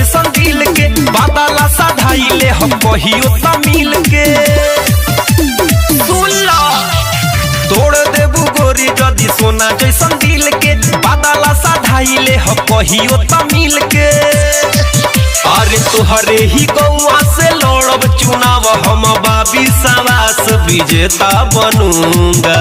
जैसन दिल के बादला साधाइले हम कहियो तमिल के सुन लो तोड़ देबू गोरी जदी सोना जैसन दिल के बादला साधाइले हम कहियो तमिल के अरे तुहरे ही गौआ से लड़ब चुनाव हम बाबी सवास विजेता बनूंगा।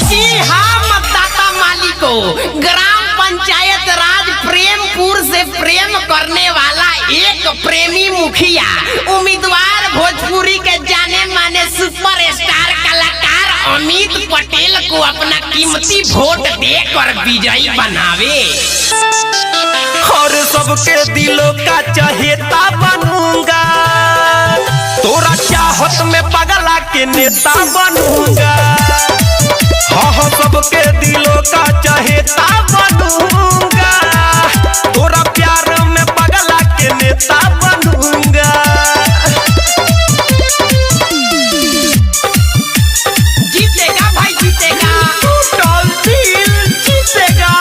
जी हाँ मतदाता मालिको, ग्राम पंचायत राज प्रेमपुर से प्रेम करने वाला एक प्रेमी मुखिया उम्मीदवार भोजपुरी के जाने माने सुपरस्टार कलाकार अमित पटेल को अपना कीमती वोट देकर विजयी बनावे और सबके दिलों का चहेता बनूंगा, तोरा चाहत में पगला के नेता बनूंगा। हाँ सबके दिलों का चहेता बनूंगा, तोरा प्यार में पगला के नेता बनूंगा। जीतेगा भाई जीतेगा, टूटल दिल जीतेगा।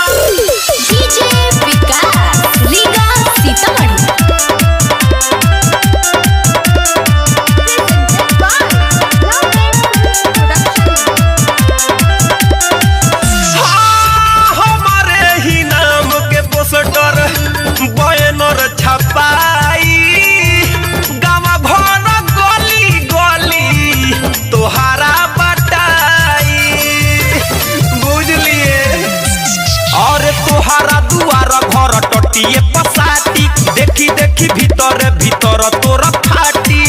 डीजे विकास रीगा सीतामढ़ी ये पसाटी देखी देखी भीतर भीतर तोरा फाटी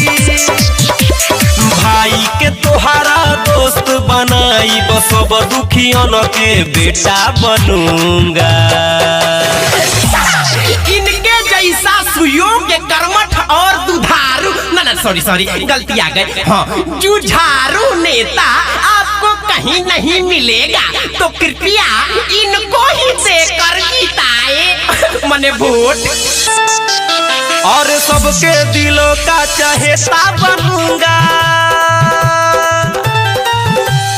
भाई के तोहारा दोस्त बनाई सब दुखियन के बेटा बनूंगा। इनके जैसा सुयोग्य कर्मठ और दुधारू ना सॉरी गलती आ गई, हाँ जुझारू नेता आपको कहीं नहीं मिलेगा, तो कृपया इनको ही देकर जिताए मने वोट। और सबके दिलों का चहेता बनूंगा,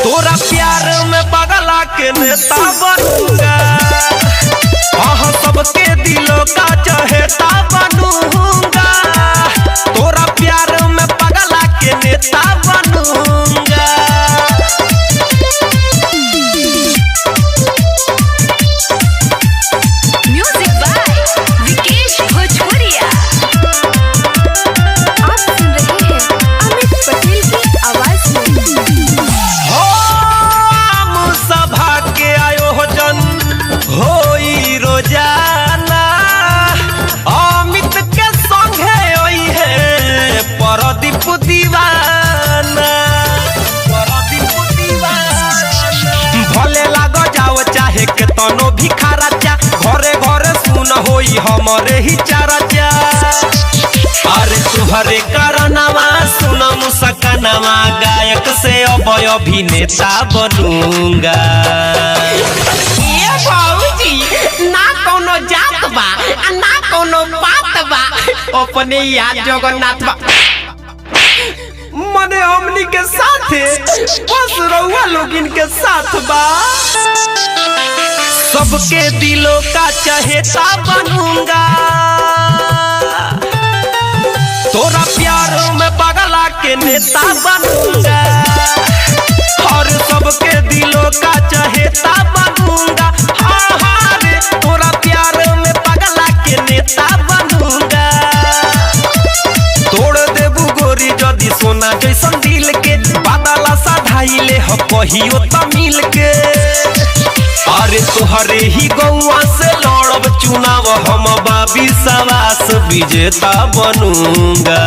तोरा प्यार में पगला के नेता बनूंगा। हाँ सबके दिलों का चहेता बनूंगा, तोरा प्यार में पगला के नेता बनूंगा। म्यूजिक बाय विकेश भोजपुरिया। आप सुन रहे हैं अमित पटेल की आवाज में। हो सभा के आयोजन होई रोजाना, अमित के संगे होई है परदीप दीवाना। भले लाग जाओ चाहे के तनो भी खराचा, घरे घरे सुन होई हमरे ही चर्चा। अरे तुहरे करनवा सुन मुस्कानवा, गायक से अब अभिनेता बनूंगा। ये बाबूजी ना कोनो जात बा ना कोनो बात बा, अपने याद जगन्नाथ बा मने हमनी के साथ बस रहुआ लोग इनके साथ बा। सबके दिलों का चहेता बनूंगा, तोरा प्यार में पगला के नेता बनूंगा। और सबके दिलों का चहेता बनूंगा, हाँ रे तोरा प्यार में पगला के नेता बनूंगा। तोड़ देबू गोरी जदी सोना जैसन दिल के बादला साधाइले हम कहियो तमिल के। अरे तुहरे ही गौआ से लड़ब चुनाव हम बाबी सवास विजेता बनूंगा।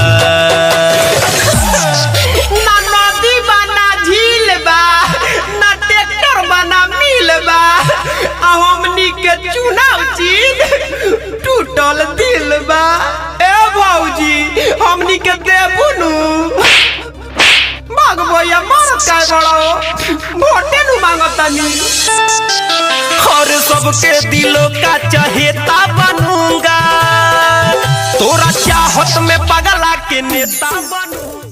ना नदी बा ना झील बा ना ट्रैक्टर बा ना मिल बा, हमनी के चुनाव जीत टूटल दिल बा। ए भौजी हमनी के देबू नु भगवैया मारत काय बड़ो वोटे नु मांगतानी। और सबके दिलों का चहेता बनूंगा, तोरा चाहत में पगला के नेता बनूंगा।